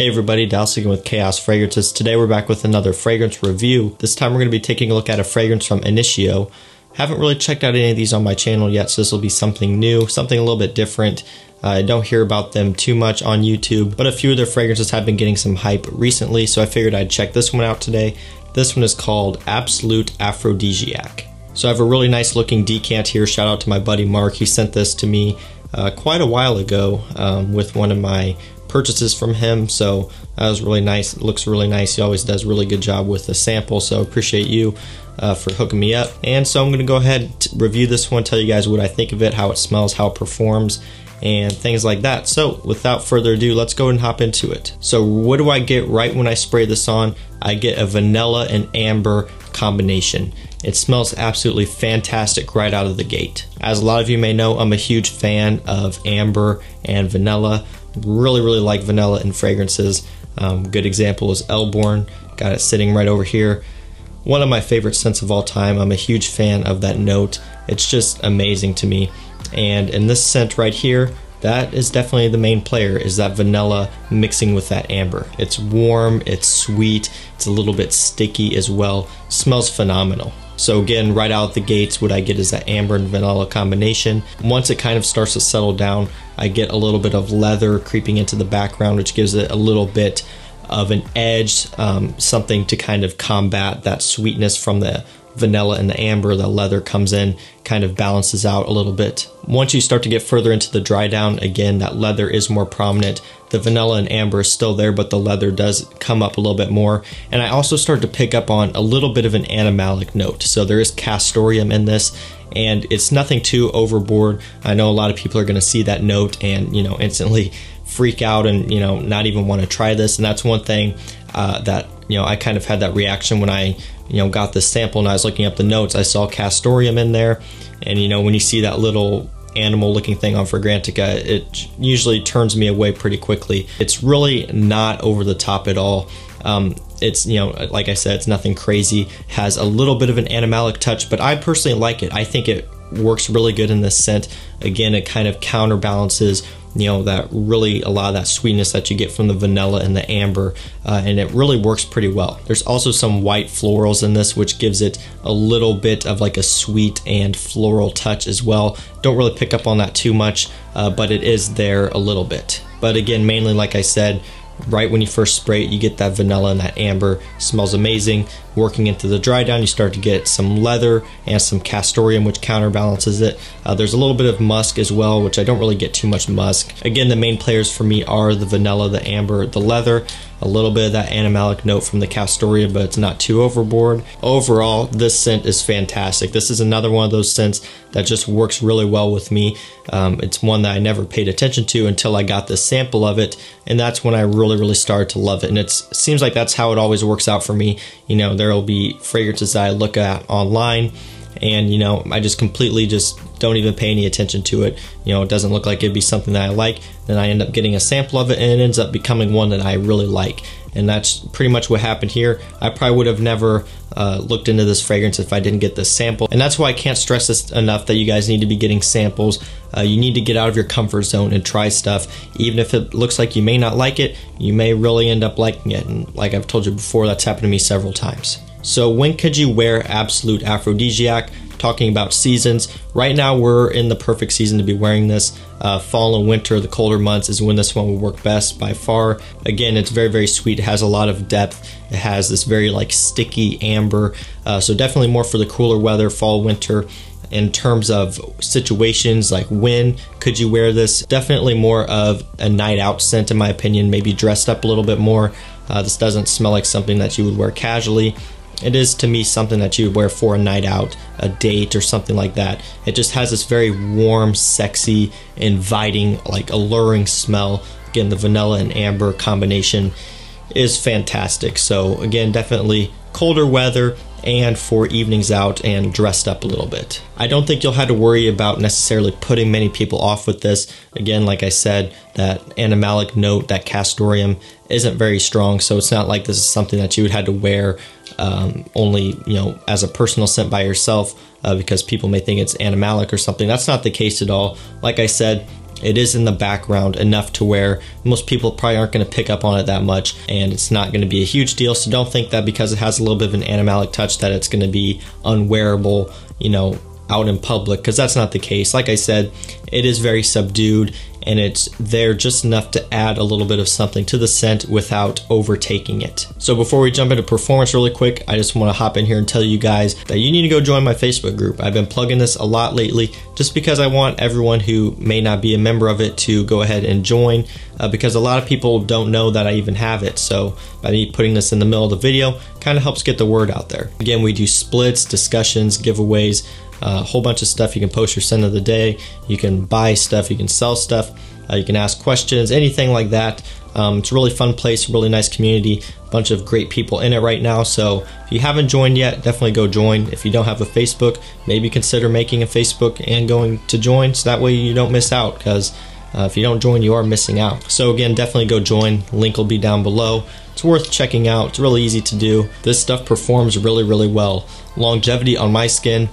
Hey everybody, Dallas again with Chaos Fragrances. Today we're back with another fragrance review. This time we're going to be taking a look at a fragrance from Initio. Haven't really checked out any of these on my channel yet, so this will be something new, something a little bit different. I don't hear about them too much on YouTube, but a few of their fragrances have been getting some hype recently, so I figured I'd check this one out today. This one is called 𝗦𝗢𝗖𝗓 Aphrodisiac. So I have a really nice looking decant here. Shout out to my buddy Mark. He sent this to me quite a while ago with one of my purchases from him, so that was really nice. It looks really nice. He always does a really good job with the sample, so appreciate you for hooking me up. And so I'm going to go ahead and review this one, tell you guys what I think of it, how it smells, how it performs, and things like that. So without further ado, let's go and hop into it. So what do I get right when I spray this on? I get a vanilla and amber combination. It smells absolutely fantastic right out of the gate. As a lot of you may know, I'm a huge fan of amber and vanilla. Really like vanilla in fragrances. Good example is 𝗦𝗓𝗗𝗜𝗔. Got it sitting right over here. One of my favorite scents of all time. I'm a huge fan of that note. It's just amazing to me. And in this scent right here, that is definitely the main player, is that vanilla mixing with that amber. It's warm, it's sweet, it's a little bit sticky as well. Smells phenomenal. So again, right out the gates, what I get is that amber and vanilla combination. Once it kind of starts to settle down, I get a little bit of leather creeping into the background, which gives it a little bit of an edge, something to kind of combat that sweetness from the vanilla and the amber. The leather comes in, kind of balances out a little bit. Once you start to get further into the dry down, again, that leather is more prominent. The vanilla and amber is still there, but the leather does come up a little bit more. And I also start to pick up on a little bit of an animalic note. So there is castoreum in this, and it's nothing too overboard. I know a lot of people are going to see that note and, you know, instantly freak out and, you know, not even want to try this. And that's one thing that, you know, I kind of had that reaction when I, you know, got this sample and I was looking up the notes. I saw castoreum in there, and, you know, when you see that little animal looking thing on Fragrantica, it usually turns me away pretty quickly. It's really not over the top at all. It's, you know, like I said, it's nothing crazy. Has a little bit of an animalic touch, but I personally like it. I think it works really good in this scent. Again, it kind of counterbalances, you know, that really a lot of that sweetness that you get from the vanilla and the amber, and it really works pretty well. There's also some white florals in this, which gives it a little bit of like a sweet and floral touch as well. Don't really pick up on that too much, but it is there a little bit. But again, mainly, like I said, right when you first spray it, you get that vanilla and that amber. Smells amazing. Working into the dry down, you start to get some leather and some castoreum, which counterbalances it. There's a little bit of musk as well, which I don't really get too much musk. Again, the main players for me are the vanilla, the amber, the leather, a little bit of that animalic note from the castoreum, but it's not too overboard. Overall, this scent is fantastic. This is another one of those scents that just works really well with me. It's one that I never paid attention to until I got this sample of it, and that's when I really started to love it. And it seems like that's how it always works out for me. You know, there will be fragrances that I look at online, and, you know, I just completely just don't even pay any attention to it. You know, it doesn't look like it'd be something that I like. Then I end up getting a sample of it, and it ends up becoming one that I really like. And that's pretty much what happened here. I probably would have never looked into this fragrance if I didn't get this sample. And that's why I can't stress this enough, that you guys need to be getting samples. You need to get out of your comfort zone and try stuff. Even if it looks like you may not like it, you may really end up liking it. And like I've told you before, that's happened to me several times. So when could you wear 𝗦𝗢𝗓𝗓 Aphrodisiac? Talking about seasons, right now we're in the perfect season to be wearing this. Fall and winter, the colder months, is when this one will work best by far. Again, it's very sweet. It has a lot of depth. It has this very like sticky amber, so definitely more for the cooler weather, fall, winter. In terms of situations, like when could you wear this, definitely more of a night out scent in my opinion, maybe dressed up a little bit more. This doesn't smell like something that you would wear casually. It is, to me, something that you would wear for a night out, a date, or something like that. It just has this very warm, sexy, inviting, like alluring smell. Again, the vanilla and amber combination is fantastic. So again, definitely colder weather and for evenings out and dressed up a little bit. I don't think you'll have to worry about necessarily putting many people off with this. Again, like I said, that animalic note, that castoreum, isn't very strong, so it's not like this is something that you would have to wear only, you know, as a personal scent by yourself, because people may think it's animalic or something. That's not the case at all. Like I said, it is in the background enough to where most people probably aren't going to pick up on it that much, and it's not going to be a huge deal. So don't think that because it has a little bit of an animalic touch that it's going to be unwearable, you know, out in public, because that's not the case. Like I said, it is very subdued, and it's there just enough to add a little bit of something to the scent without overtaking it. So before we jump into performance really quick, I just want to hop in here and tell you guys that you need to go join my Facebook group. I've been plugging this a lot lately just because I want everyone who may not be a member of it to go ahead and join, because a lot of people don't know that I even have it. So by me putting this in the middle of the video kind of helps get the word out there. Again, we do splits, discussions, giveaways, a whole bunch of stuff. You can post your scent of the day, you can buy stuff, you can sell stuff, you can ask questions, anything like that. It's a really fun place, really nice community, a bunch of great people in it right now. So if you haven't joined yet, definitely go join. If you don't have a Facebook, maybe consider making a Facebook and going to join, so that way you don't miss out, because if you don't join, you are missing out. So again, definitely go join. Link will be down below. It's worth checking out. It's really easy to do. This stuff performs really, really well. Longevity on my skin,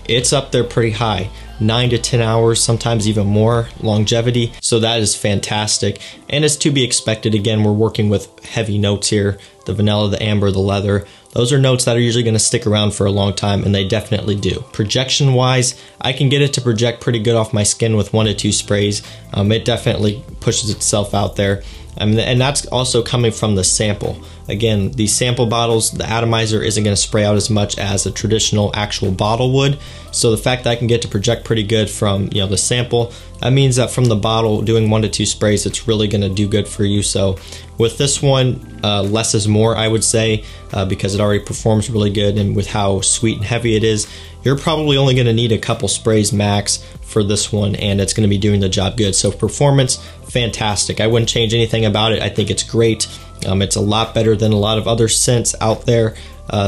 it's up there pretty high, 9 to 10 hours, sometimes even more longevity. So that is fantastic, and it's to be expected. Again, we're working with heavy notes here, the vanilla, the amber, the leather. Those are notes that are usually going to stick around for a long time, and they definitely do. Projection wise, I can get it to project pretty good off my skin with 1 to 2 sprays. It definitely pushes itself out there. And that's also coming from the sample. Again, these sample bottles, the atomizer isn't going to spray out as much as a traditional actual bottle would. So the fact that I can get to project pretty good from, you know, the sample, that means that from the bottle, doing 1 to 2 sprays, it's really going to do good for you. So with this one, less is more, I would say, because it already performs really good, and with how sweet and heavy it is, you're probably only going to need a couple sprays max for this one, and it's going to be doing the job good. So performance, fantastic. I wouldn't change anything about it. I think it's great. It's a lot better than a lot of other scents out there.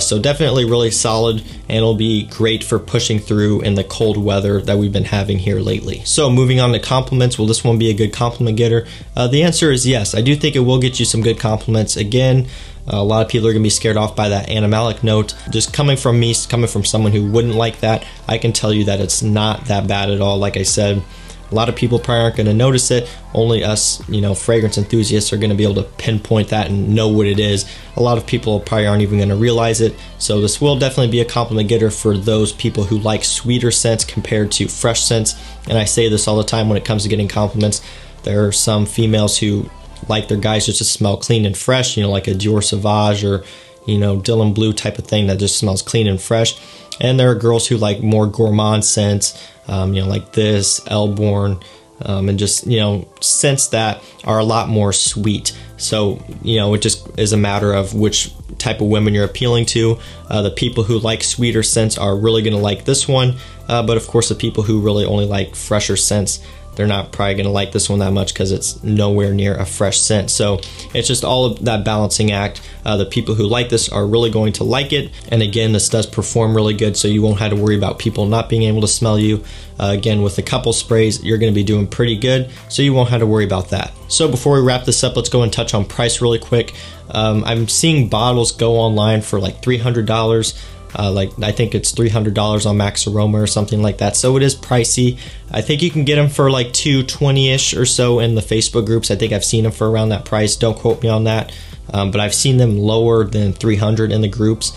So definitely really solid, and it'll be great for pushing through in the cold weather that we've been having here lately. So moving on to compliments, will this one be a good compliment getter? The answer is yes. I do think it will get you some good compliments. Again, a lot of people are going to be scared off by that animalic note. Just coming from me, coming from someone who wouldn't like that, I can tell you that it's not that bad at all. Like I said, a lot of people probably aren't going to notice it. Only us, you know, fragrance enthusiasts are going to be able to pinpoint that and know what it is. A lot of people probably aren't even going to realize it. So this will definitely be a compliment getter for those people who like sweeter scents compared to fresh scents. And I say this all the time when it comes to getting compliments. There are some females who like their guys just to smell clean and fresh, you know, like a 𝗦𝗢𝗔𝗟 or, you know, Dylan Blue type of thing that just smells clean and fresh. And there are girls who like more gourmand scents, you know, like this, Elborn, and just, you know, scents that are a lot more sweet. So, you know, it just is a matter of which type of women you're appealing to. The people who like sweeter scents are really going to like this one, but of course the people who really only like fresher scents, they're not probably going to like this one that much because it's nowhere near a fresh scent. So it's just all of that balancing act. The people who like this are really going to like it. And again, this does perform really good, so you won't have to worry about people not being able to smell you. Again, with a couple sprays, you're going to be doing pretty good, so you won't have to worry about that. So before we wrap this up, let's go and touch on price really quick. I'm seeing bottles go online for like $300. Like I think it's $300 on Max Aroma or something like that, so it is pricey. I think you can get them for like $220-ish or so in the Facebook groups. I think I've seen them for around that price. Don't quote me on that, but I've seen them lower than $300 in the groups,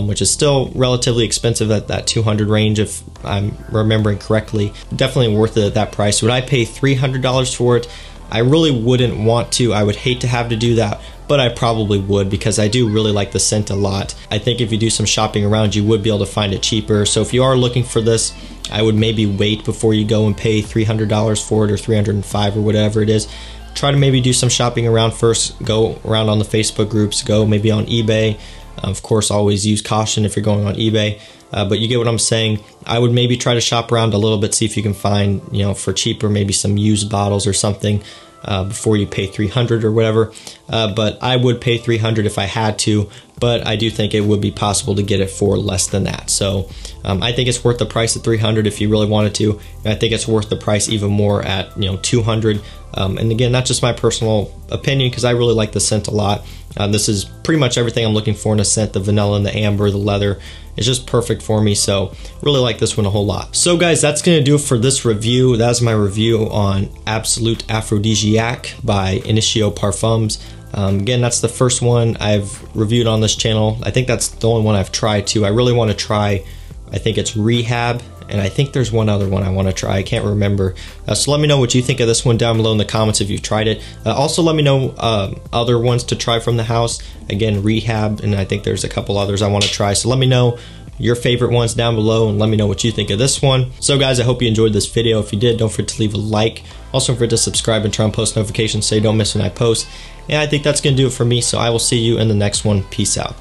which is still relatively expensive at that $200 range if I'm remembering correctly. Definitely worth it at that price. Would I pay $300 for it? I really wouldn't want to. I would hate to have to do that, but I probably would because I do really like the scent a lot. I think if you do some shopping around, you would be able to find it cheaper. So if you are looking for this, I would maybe wait before you go and pay $300 for it, or $305 or whatever it is. Try to maybe do some shopping around first. Go around on the Facebook groups, go maybe on eBay. Of course, always use caution if you're going on eBay. But you get what I'm saying. I would maybe try to shop around a little bit, see if you can find, you know, for cheaper, maybe some used bottles or something before you pay $300 or whatever. But I would pay $300 if I had to, but I do think it would be possible to get it for less than that. So I think it's worth the price at $300 if you really wanted to. And I think it's worth the price even more at, you know, $200. And again, that's just my personal opinion because I really like the scent a lot. This is pretty much everything I'm looking for in a scent: the vanilla and the amber, the leather, It's just perfect for me, so really like this one a whole lot. So guys, that's gonna do it for this review. That's my review on Absolute Aphrodisiac by Initio Parfums. Again, that's the first one I've reviewed on this channel. I think that's the only one I've tried too. I really want to try, I think it's Rehab, and I think there's one other one I want to try. I can't remember. So let me know what you think of this one down below in the comments if you've tried it. Also let me know other ones to try from the house. Again, Rehab, and I think there's a couple others I want to try. So let me know your favorite ones down below and let me know what you think of this one. So guys, I hope you enjoyed this video. If you did, don't forget to leave a like. Also don't forget to subscribe and turn on post notifications so you don't miss when I post. And I think that's going to do it for me, so I will see you in the next one. Peace out.